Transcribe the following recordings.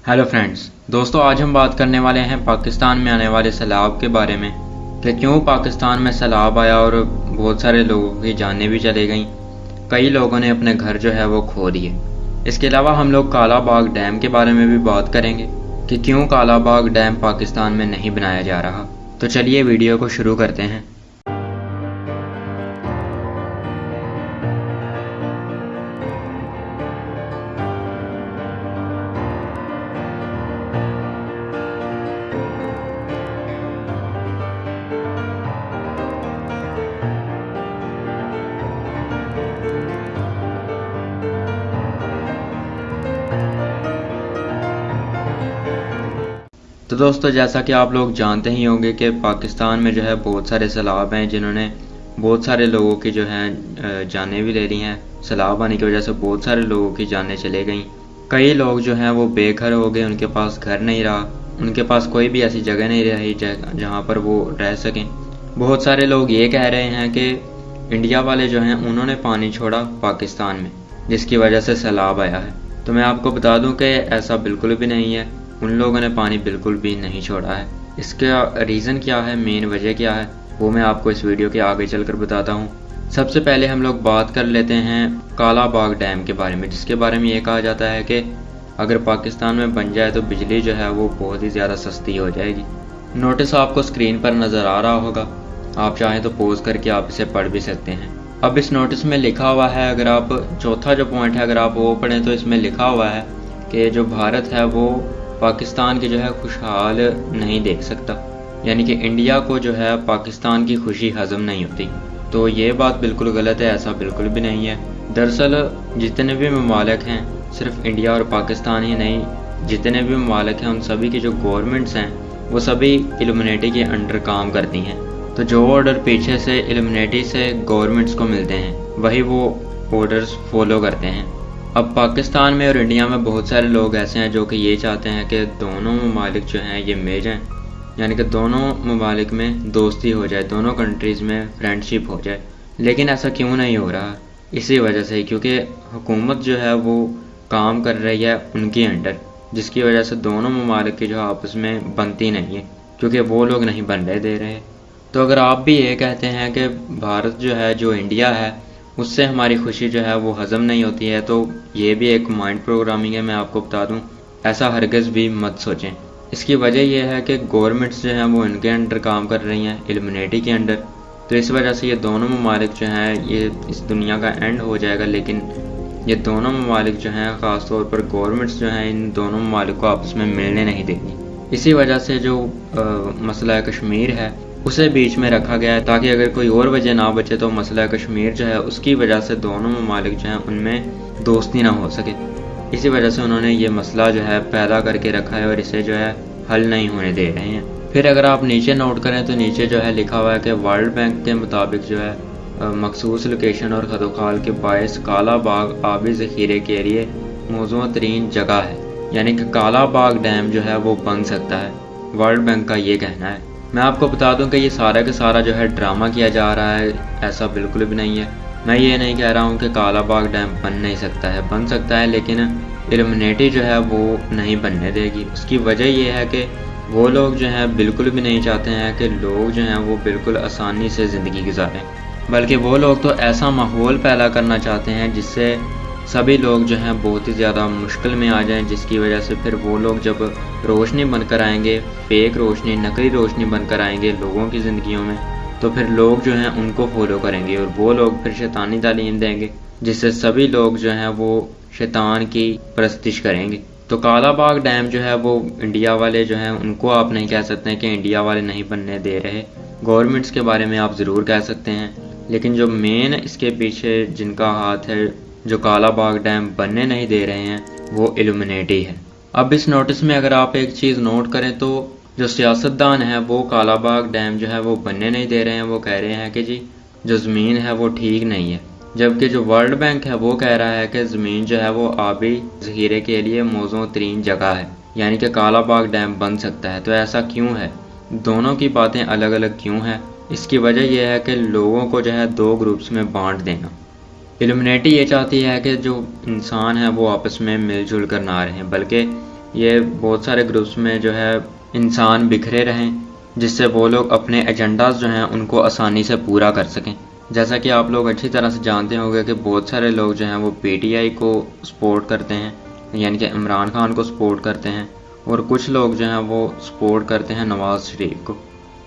Hello friends, दोस्तों आज हम बात करने वाले हैं पाकिस्तान में आने वाले सैलाब के बारे में कि क्यों पाकिस्तान में सैलाब आया और बहुत सारे लोगों की जानें भी चली गईं। कई लोगों ने अपने घर जो है वो खो दिए। इसके अलावा हम लोग काला बाग डैम के बारे में भी बात करेंगे कि क्यों काला बाग डैम पाकिस्तान में नहीं बनाया जा रहा। तो चलिए वीडियो को शुरू करते हैं। तो दोस्तों जैसा कि आप लोग जानते ही होंगे कि पाकिस्तान में जो है बहुत सारे सैलाब हैं जिन्होंने बहुत सारे लोगों की जो है जानें भी ले ली हैं। सैलाब आने की वजह से बहुत सारे लोगों की जानें चले गईं। कई लोग जो हैं वो बेघर हो गए, उनके पास घर नहीं रहा, उनके पास कोई भी ऐसी जगह नहीं रही जहाँ पर वो रह सकें। बहुत सारे लोग ये कह रहे हैं कि इंडिया वाले जो हैं उन्होंने पानी छोड़ा पाकिस्तान में, जिसकी वजह से सैलाब आया है। तो मैं आपको बता दूं कि ऐसा बिल्कुल भी नहीं है, उन लोगों ने पानी बिल्कुल भी नहीं छोड़ा है। इसका रीज़न क्या है, मेन वजह क्या है, वो मैं आपको इस वीडियो के आगे चलकर बताता हूँ। सबसे पहले हम लोग बात कर लेते हैं काला बाग डैम के बारे में, जिसके बारे में ये कहा जाता है कि अगर पाकिस्तान में बन जाए तो बिजली जो है वो बहुत ही ज़्यादा सस्ती हो जाएगी। नोटिस आपको स्क्रीन पर नज़र आ रहा होगा, आप चाहें तो पोज करके आप इसे पढ़ भी सकते हैं। अब इस नोटिस में लिखा हुआ है, अगर आप चौथा जो पॉइंट है अगर आप वो पढ़ें तो इसमें लिखा हुआ है कि जो भारत है वो पाकिस्तान की जो है खुशहाल नहीं देख सकता, यानी कि इंडिया को जो है पाकिस्तान की खुशी हजम नहीं होती। तो ये बात बिल्कुल गलत है, ऐसा बिल्कुल भी नहीं है। दरअसल जितने भी ममालिक हैं, सिर्फ इंडिया और पाकिस्तान ही नहीं, जितने भी ममालिक हैं उन सभी की जो गवर्नमेंट्स हैं वो सभी इल्यूमिनेटी के अंडर काम करती हैं। तो जो ऑर्डर पीछे से इल्यूमिनेटी से गवर्नमेंट्स को मिलते हैं वही वो ऑर्डर्स फॉलो करते हैं। अब पाकिस्तान में और इंडिया में बहुत सारे लोग ऐसे हैं जो कि ये चाहते हैं कि दोनों ममालिक जो हैं ये मिल जाएं, यानी कि दोनों ममालिक में दोस्ती हो जाए, दोनों कंट्रीज़ में फ्रेंडशिप हो जाए। लेकिन ऐसा क्यों नहीं हो रहा? इसी वजह से, क्योंकि हुकूमत जो है वो काम कर रही है उनके अंडर, जिसकी वजह से दोनों ममालिक की जो आपस में बनती नहीं है, क्योंकि वो लोग नहीं बनने दे रहे। तो अगर आप भी ये कहते हैं कि भारत जो है, जो इंडिया है, उससे हमारी खुशी जो है वो हज़म नहीं होती है, तो ये भी एक माइंड प्रोग्रामिंग है, मैं आपको बता दूं। ऐसा हरगिज़ भी मत सोचें। इसकी वजह यह है कि गवर्नमेंट्स जो हैं वो इनके अंडर काम कर रही हैं, इल्यूमिनेटी के अंडर। तो इस वजह से ये दोनों ममालिक जो हैं ये इस दुनिया का एंड हो जाएगा। लेकिन ये दोनों ममालिक जो हैं, ख़ास तौर पर गवर्नमेंट्स जो हैं, इन दोनों ममालिक को आपस में मिलने नहीं देंगी। इसी वजह से जो मसला कश्मीर है उसे बीच में रखा गया है, ताकि अगर कोई और वजह ना बचे तो मसला कश्मीर जो है उसकी वजह से दोनों ममालिक जो हैं उनमें दोस्ती ना हो सके। इसी वजह से उन्होंने ये मसला जो है पैदा करके रखा है और इसे जो है हल नहीं होने दे रहे हैं। फिर अगर आप नीचे नोट करें तो नीचे जो है लिखा हुआ है कि वर्ल्ड बैंक के मुताबिक जो है मखसूस लोकेशन और खदोखाल के बायस काला बाग आबी ज़ख़ीरे के लिए मौजूद तरीन जगह है, यानी कि काला बाग डैम जो है वो बन सकता है। वर्ल्ड बैंक का ये कहना है। मैं आपको बता दूं कि ये सारा का सारा जो है ड्रामा किया जा रहा है, ऐसा बिल्कुल भी नहीं है। मैं ये नहीं कह रहा हूँ कि काला बाग डैम बन नहीं सकता है, बन सकता है, लेकिन इल्यूमिनेटी जो है वो नहीं बनने देगी। उसकी वजह यह है कि वो लोग जो हैं बिल्कुल भी नहीं चाहते हैं कि लोग जो हैं वो बिल्कुल आसानी से ज़िंदगी गुजारें, बल्कि वो लोग तो ऐसा माहौल पैदा करना चाहते हैं जिससे सभी लोग जो हैं बहुत ही ज़्यादा मुश्किल में आ जाएं, जिसकी वजह से फिर वो लोग जब रोशनी बनकर आएंगे, फेक रोशनी, नकली रोशनी बनकर आएंगे लोगों की ज़िंदगियों में, तो फिर लोग जो हैं उनको फॉलो करेंगे और वो लोग फिर शैतानी तालीम देंगे, जिससे सभी लोग जो हैं वो शैतान की परस्तिश करेंगे। तो काला बाग डैम जो है वो इंडिया वाले जो हैं उनको आप नहीं कह सकते हैं कि इंडिया वाले नहीं बनने दे रहे। गवर्नमेंट्स के बारे में आप ज़रूर कह सकते हैं, लेकिन जो मेन इसके पीछे जिनका हाथ है, जो काला बाग डैम बनने नहीं दे रहे हैं, वो इल्यूमिनेटी है। अब इस नोटिस में अगर आप एक चीज़ नोट करें तो जो सियासतदान है वो काला बाग डैम जो है वो बनने नहीं दे रहे हैं। वो कह रहे हैं कि जी जो ज़मीन है वो ठीक नहीं है, जबकि जो वर्ल्ड बैंक है वो कह रहा है कि ज़मीन जो है वो आबी ज़ख़ीरे के लिए मौजूद तरीन जगह है, यानी कि काला बाग डैम बन सकता है। तो ऐसा क्यों है? दोनों की बातें अलग अलग क्यों हैं? इसकी वजह यह है कि लोगों को जो है दो ग्रुप्स में बांट देना। इल्यूमिनेटी ये चाहती है कि जो इंसान है वो आपस में मिलजुल कर ना रहें, बल्कि ये बहुत सारे ग्रुप्स में जो है इंसान बिखरे रहें, जिससे वो लोग अपने एजेंडाज जो हैं उनको आसानी से पूरा कर सकें। जैसा कि आप लोग अच्छी तरह से जानते होंगे कि बहुत सारे लोग जो हैं वो पीटीआई को सपोर्ट करते हैं, यानी कि इमरान खान को सपोर्ट करते हैं, और कुछ लोग जो हैं वो सपोर्ट करते हैं नवाज़ शरीफ को।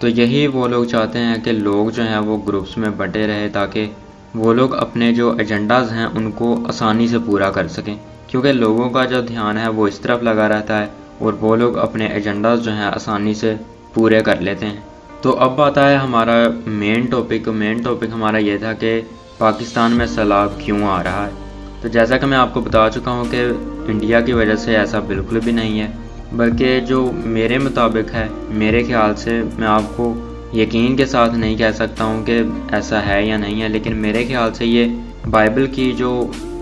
तो यही वो लोग चाहते हैं कि लोग जो हैं वो ग्रुप्स में बटे रहे, ताकि वो लोग अपने जो एजेंडाज हैं उनको आसानी से पूरा कर सकें, क्योंकि लोगों का जो ध्यान है वो इस तरफ लगा रहता है और वो लोग अपने एजेंडाज जो हैं आसानी से पूरे कर लेते हैं। तो अब आता है हमारा मेन टॉपिक हमारा ये था कि पाकिस्तान में सैलाब क्यों आ रहा है। तो जैसा कि मैं आपको बता चुका हूँ कि इंडिया की वजह से ऐसा बिल्कुल भी नहीं है, बल्कि जो मेरे मुताबिक है, मेरे ख्याल से, मैं आपको यकीन के साथ नहीं कह सकता हूँ कि ऐसा है या नहीं है, लेकिन मेरे ख्याल से ये बाइबल की जो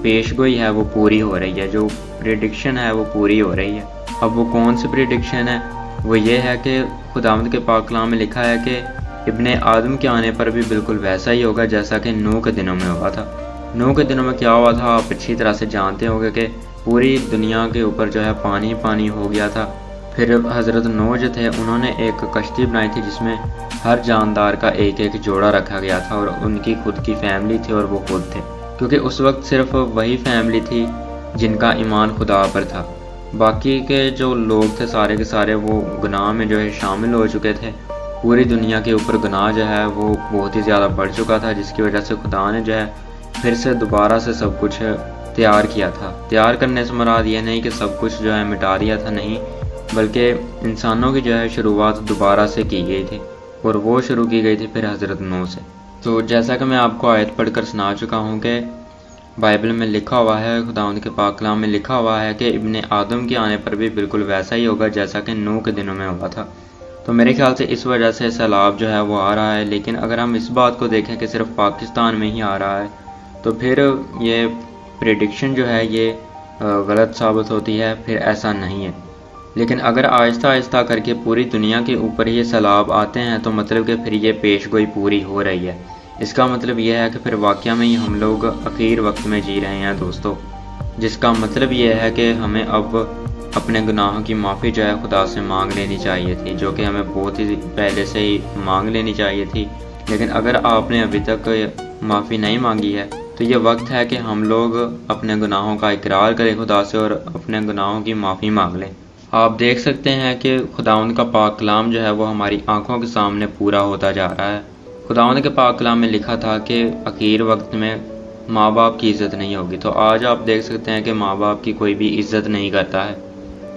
पेशगोई है वो पूरी हो रही है, जो प्रिडिक्शन है वो पूरी हो रही है। अब वो कौन सी प्रिडिक्शन है? वो ये है कि खुदावंद के पाक कलाम में लिखा है कि इब्ने आदम के आने पर भी बिल्कुल वैसा ही होगा जैसा कि नूह के दिनों में हुआ था। नूह के दिनों में क्या हुआ था आप अच्छी तरह से जानते होंगे कि पूरी दुनिया के ऊपर जो है पानी पानी हो गया था। फिर हज़रत नूह जो थे उन्होंने एक कश्ती बनाई थी जिसमें हर जानदार का एक एक जोड़ा रखा गया था, और उनकी खुद की फैमिली थी और वो खुद थे, क्योंकि उस वक्त सिर्फ वही फैमिली थी जिनका ईमान खुदा पर था। बाकी के जो लोग थे सारे के सारे वो गुनाह में जो है शामिल हो चुके थे। पूरी दुनिया के ऊपर गुनाह जो है वो बहुत ही ज़्यादा बढ़ चुका था, जिसकी वजह से खुदा ने जो है फिर से दोबारा से सब कुछ तैयार किया था। तैयार करने से मुराद ये नहीं कि सब कुछ जो है मिटा दिया था, नहीं, बल्कि इंसानों की जो है शुरुआत दोबारा से की गई थी, और वो शुरू की गई थी फिर हज़रत नूह से। तो जैसा कि मैं आपको आयत पढ़कर सुना चुका हूँ कि बाइबल में लिखा हुआ है, खुदावंद के पाक कलाम में लिखा हुआ है कि इब्ने आदम के आने पर भी बिल्कुल वैसा ही होगा जैसा कि नूह के दिनों में हुआ था। तो मेरे ख्याल से इस वजह से सैलाब जो है वो आ रहा है। लेकिन अगर हम इस बात को देखें कि सिर्फ पाकिस्तान में ही आ रहा है, तो फिर ये प्रेडिक्शन जो है ये गलत साबित होती है, फिर ऐसा नहीं है। लेकिन अगर आहिस्ता आहिस्ता करके पूरी दुनिया के ऊपर ये सैलाब आते हैं, तो मतलब कि फिर ये पेशगोई पूरी हो रही है। इसका मतलब यह है कि फिर वाक़या में ही हम लोग आखिर वक्त में जी रहे हैं दोस्तों, जिसका मतलब यह है कि हमें अब अपने गुनाहों की माफ़ी जो है खुदा से मांग लेनी चाहिए थी, जो कि हमें बहुत ही पहले से ही मांग लेनी चाहिए थी। लेकिन अगर आपने अभी तक माफ़ी नहीं मांगी है, तो ये वक्त है कि हम लोग अपने गुनाहों का इकरार करें खुदा से और अपने गुनाहों की माफ़ी मांग लें। आप देख सकते हैं कि खुदावंद का पाक कलाम जो है वो हमारी आंखों के सामने पूरा होता जा रहा है। खुदावंद के पाक कलाम में लिखा था कि आखिर वक्त में माँ बाप की इज़्ज़त नहीं होगी, तो आज आप देख सकते हैं कि माँ बाप की कोई भी इज़्ज़त नहीं करता है।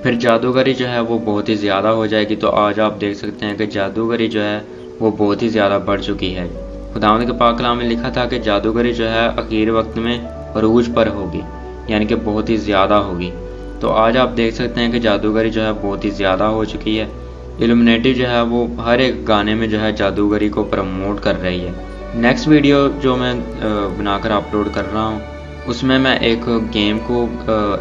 फिर जादूगरी जो है वो बहुत ही ज़्यादा हो जाएगी, तो आज आप देख सकते हैं कि जादूगरी जो है वो बहुत ही ज़्यादा बढ़ चुकी है। खुदावंद के पाक कलाम में लिखा था कि जादूगरी जो है आखिर वक्त में अरूज पर होगी, यानी कि बहुत ही ज़्यादा होगी। तो आज आप देख सकते हैं कि जादूगरी जो है बहुत ही ज़्यादा हो चुकी है। इल्यूमिनेटी जो है वो हर एक गाने में जो है जादूगरी को प्रमोट कर रही है। नेक्स्ट वीडियो जो मैं बनाकर अपलोड कर रहा हूँ, उसमें मैं एक गेम को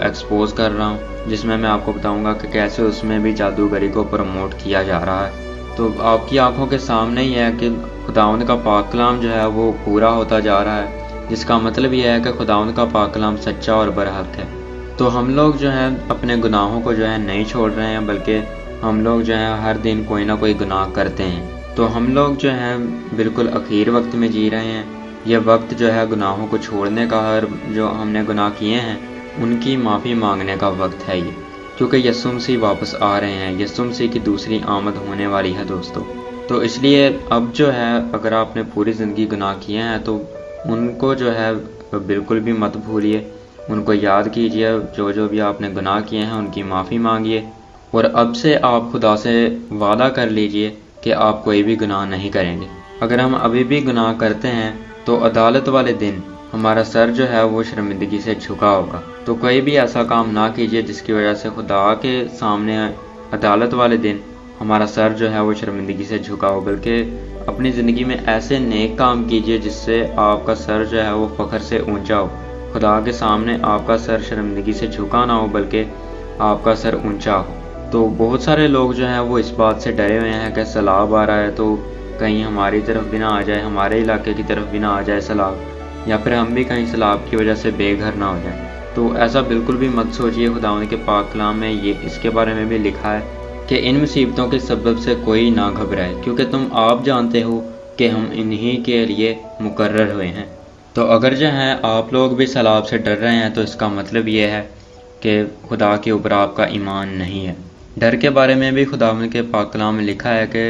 एक्सपोज कर रहा हूँ, जिसमें मैं आपको बताऊँगा कि कैसे उसमें भी जादूगरी को प्रमोट किया जा रहा है। तो आपकी आंखों के सामने ही है कि खुदावंद का पाक कलाम जो है वो पूरा होता जा रहा है, जिसका मतलब यह है कि खुदावंद का पाक कलाम सच्चा और बरहक है। तो हम लोग जो है अपने गुनाहों को जो है नहीं छोड़ रहे हैं, बल्कि हम लोग जो है हर दिन कोई ना कोई गुनाह करते हैं। तो हम लोग जो हैं बिल्कुल आखिर वक्त में जी रहे हैं। यह वक्त जो है गुनाहों को छोड़ने का, हर जो हमने गुनाह किए हैं उनकी माफ़ी मांगने का वक्त है ये, क्योंकि यीशु मसीह वापस आ रहे हैं। यीशु मसीह की दूसरी आमद होने वाली है दोस्तों। तो इसलिए अब जो है अगर आपने पूरी ज़िंदगी गुनाह किए हैं तो उनको जो है बिल्कुल भी मत भूलिए, उनको याद कीजिए। जो जो भी आपने गुनाह किए हैं उनकी माफ़ी मांगिए, और अब से आप खुदा से वादा कर लीजिए कि आप कोई भी गुनाह नहीं करेंगे। अगर हम अभी भी गुनाह करते हैं तो अदालत वाले दिन हमारा सर जो है वो शर्मिंदगी से झुका होगा। तो कोई भी ऐसा काम ना कीजिए जिसकी वजह से खुदा के सामने अदालत वाले दिन हमारा सर जो है वो शर्मिंदगी से झुका हो, बल्कि अपनी ज़िंदगी में ऐसे नेक काम कीजिए जिससे आपका सर जो है वो फ़ख्र से ऊंचा हो। खुदा के सामने आपका सर शर्मिंदगी से झुका ना हो, बल्कि आपका सर ऊंचा हो। तो बहुत सारे लोग जो हैं वो इस बात से डरे हुए हैं कि सैलाब आ रहा है, तो कहीं हमारी तरफ भी ना आ जाए, हमारे इलाके की तरफ भी ना आ जाए सैलाब, या फिर हम भी कहीं सैलाब की वजह से बेघर ना हो जाए। तो ऐसा बिल्कुल भी मत सोचिए। खुदावंद के पाक कलाम में ये इसके बारे में भी लिखा है कि इन मुसीबतों के सबब से कोई ना घबराए, क्योंकि तुम आप जानते हो कि हम इन्हीं के लिए मुकर्रर हुए हैं। तो अगर जो है आप लोग भी सैलाब से डर रहे हैं तो इसका मतलब ये है कि खुदा के ऊपर आपका ईमान नहीं है। डर के बारे में भी खुदावंद के पाक कलाम में लिखा है कि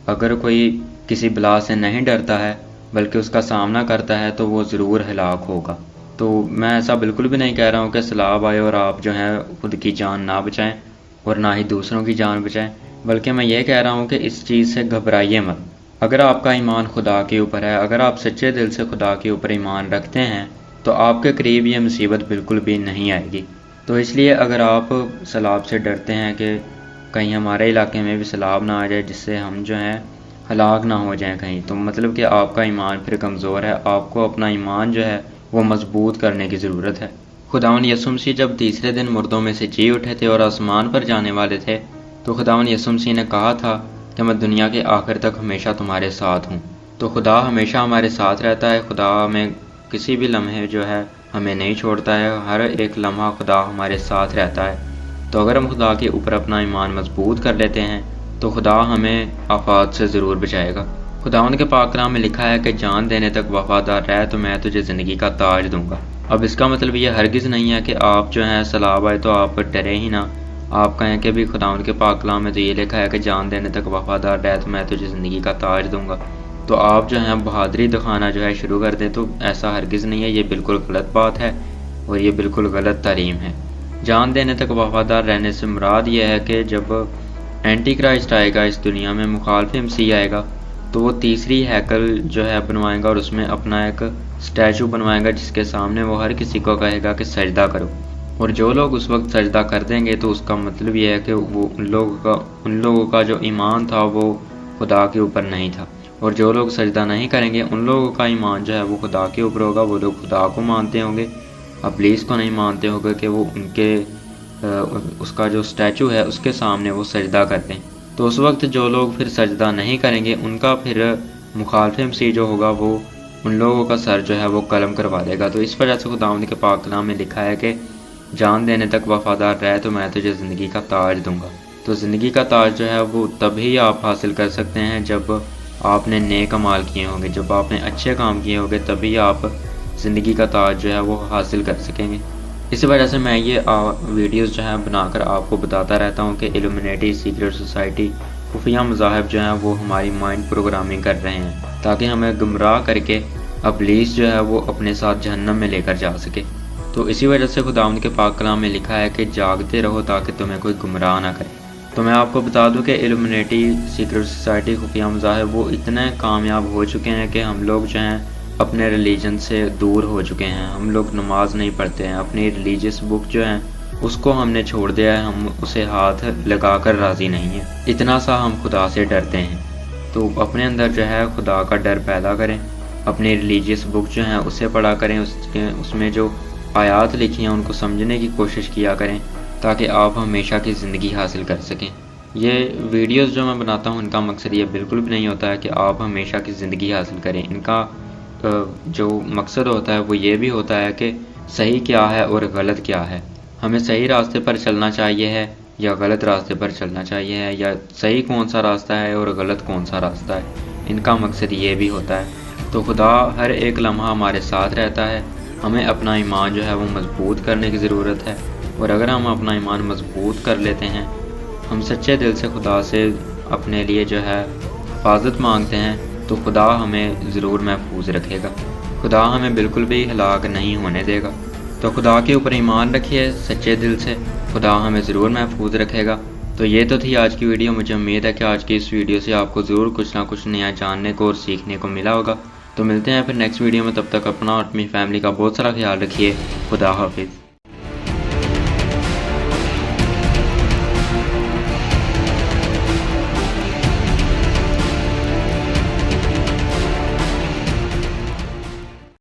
अगर कोई किसी बला से नहीं डरता है बल्कि उसका सामना करता है तो वो ज़रूर हलाक होगा। तो मैं ऐसा बिल्कुल भी नहीं कह रहा हूँ कि सैलाब आए और आप जो है खुद की जान ना बचाएं और ना ही दूसरों की जान बचाएं, बल्कि मैं ये कह रहा हूँ कि इस चीज़ से घबराइए मत। अगर आपका ईमान खुदा के ऊपर है, अगर आप सच्चे दिल से खुदा के ऊपर ईमान रखते हैं तो आपके करीब ये मुसीबत बिल्कुल भी नहीं आएगी। तो इसलिए अगर आप सैलाब से डरते हैं कि कहीं हमारे इलाके में भी सैलाब ना आ जाए जिससे हम जो हैं हलाक ना हो जाएं कहीं, तो मतलब कि आपका ईमान फिर कमज़ोर है। आपको अपना ईमान जो है वो मजबूत करने की ज़रूरत है। खुदावंद यीशु मसीह जब तीसरे दिन मुर्दों में से जी उठे थे और आसमान पर जाने वाले थे तो खुदावंद यीशु मसीह ने कहा था कि मैं दुनिया के आखिर तक हमेशा तुम्हारे साथ हूँ। तो खुदा हमेशा हमारे साथ रहता है। खुदा हमें किसी भी लम्हे जो है हमें नहीं छोड़ता है, हर एक लम्हा खुदा हमारे साथ रहता है। तो अगर हम खुदा के ऊपर अपना ईमान मजबूत कर लेते हैं तो खुदा हमें आफात से ज़रूर बचाएगा। खुदावंद के पाक कलाम में लिखा है कि जान देने तक वफादार रह तो मैं तुझे ज़िंदगी का ताज दूंगा। अब इसका मतलब ये हरगिज़ नहीं है कि आप जो हैं सैलाब आए तो आप डरे ही ना। आप कहें कि भी खुदावंद के पाक कलाम में तो ये लिखा है कि जान देने तक वफादार रह तो मैं तुझे ज़िंदगी का ताज दूंगा, तो आप जो हैं बहादुरी दिखाना जो है शुरू कर दें। तो ऐसा हरगिज़ नहीं है, ये बिल्कुल गलत बात है और ये बिल्कुल गलत तालीम है। जान देने तक वफादार रहने से मुराद ये है कि जब एंटी क्राइस्ट आएगा इस दुनिया में, मुखालिफ मसीह आएगा, तो वो तीसरी हैकल जो है बनवाएगा और उसमें अपना एक स्टैचू बनवाएगा जिसके सामने वो हर किसी को कहेगा कि सजदा करो। और जो लोग उस वक्त सजदा कर देंगे तो उसका मतलब ये है कि वो उन लोगों का जो ईमान था वो खुदा के ऊपर नहीं था। और जो लोग सजदा नहीं करेंगे उन लोगों का ईमान जो है वो खुदा के ऊपर होगा। वो लोग खुदा को मानते होंगे, इब्लीस को नहीं मानते होंगे कि वो उसका जो स्टैचू है उसके सामने वो सजदा करते हैं। तो उस वक्त जो लोग फिर सजदा नहीं करेंगे उनका फिर मुखालिफ मसीह जो होगा वो उन लोगों का सर जो है वो कलम करवा देगा। तो इस वजह से खुदावंद के पाक कलाम में लिखा है कि जान देने तक वफादार रह तो मैं तुझे ज़िंदगी का ताज दूंगा। तो ज़िंदगी का ताज जो है वो तभी आप हासिल कर सकते हैं जब आपने नेक अमाल किए होंगे, जब आपने अच्छे काम किए होंगे, तभी आप ज़िंदगी का ताज जो है वो हासिल कर सकेंगे। इस वजह से मैं ये वीडियोस जो हैं बनाकर आपको बताता रहता हूँ कि इल्यूमिनेटी, सीक्रेट सोसाइटी, खुफिया मज़ाहिब जो हैं वो हमारी माइंड प्रोग्रामिंग कर रहे हैं ताकि हमें गुमराह करके इब्लीस जो है वो अपने साथ जहन्नम में लेकर जा सके। तो इसी वजह से खुदावंद के पाक कलाम में लिखा है कि जागते रहो ताकि तुम्हें कोई गुमराह ना करे। तो मैं आपको बता दूं कि इल्यूमिनेटी, सीक्रेट सोसाइटी, खुफिया मज़ाहिब वो इतने कामयाब हो चुके हैं कि हम लोग जो हैं अपने रिलीजन से दूर हो चुके हैं। हम लोग नमाज नहीं पढ़ते हैं, अपनी रिलीजियस बुक जो है उसको हमने छोड़ दिया है, हम उसे हाथ लगाकर राज़ी नहीं है। इतना सा हम खुदा से डरते हैं। तो अपने अंदर जो है खुदा का डर पैदा करें, अपनी रिलीजियस बुक जो है उसे पढ़ा करें, उसमें जो आयात लिखी हैं उनको समझने की कोशिश किया करें ताकि आप हमेशा की ज़िंदगी हासिल कर सकें। ये वीडियोस जो मैं बनाता हूँ इनका मकसद ये बिल्कुल भी नहीं होता है कि आप हमेशा की ज़िंदगी हासिल करें। इनका जो मकसद होता है वो ये भी होता है कि सही क्या है और गलत क्या है, हमें सही रास्ते पर चलना चाहिए है या गलत रास्ते पर चलना चाहिए है, या सही कौन सा रास्ता है और गलत कौन सा रास्ता है। इनका मकसद ये भी होता है। तो खुदा हर एक लम्हा हमारे साथ रहता है। हमें अपना ईमान जो है वो मजबूत करने की ज़रूरत है, और अगर हम अपना ईमान मजबूत कर लेते हैं, हम सच्चे दिल से खुदा से अपने लिए जो है हिफाजत मांगते हैं, तो खुदा हमें ज़रूर महफूज रखेगा। खुदा हमें बिल्कुल भी हलाक नहीं होने देगा। तो खुदा के ऊपर ईमान रखिए सच्चे दिल से, खुदा हमें ज़रूर महफूज रखेगा। तो ये तो थी आज की वीडियो। मुझे उम्मीद है कि आज की इस वीडियो से आपको ज़रूर कुछ ना कुछ नया जानने को और सीखने को मिला होगा। तो मिलते हैं फिर नेक्स्ट वीडियो में, तब तक अपना और अपनी फैमिली का बहुत सारा ख्याल रखिए। खुदा हाफिज़।